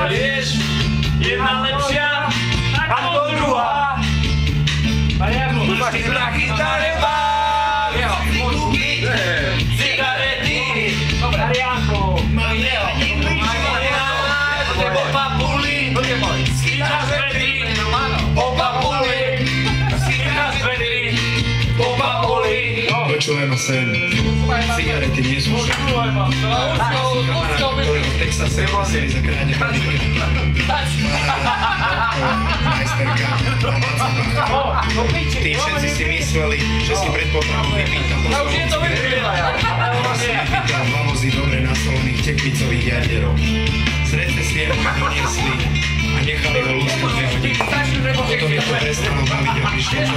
Vieš, jedna lepšia ako druhá. Ty prachyta nebália, cigarety, po papuli, skýtaš vedy, po papuli, skýtaš vedy, po papuli. Počujeme sem, cigarety nie sú všetko. Kamarát, ktorý v Texase museli za kráne majsterka. Tí všetci si mysleli, že si pred potravou vypýtam dva vozy dobre nasolených tekvicových jaderov. Z recesie ho doniesli a nechali ho lúskať 2 hodiny. Potom mi to prestalo baviť a prišlo čo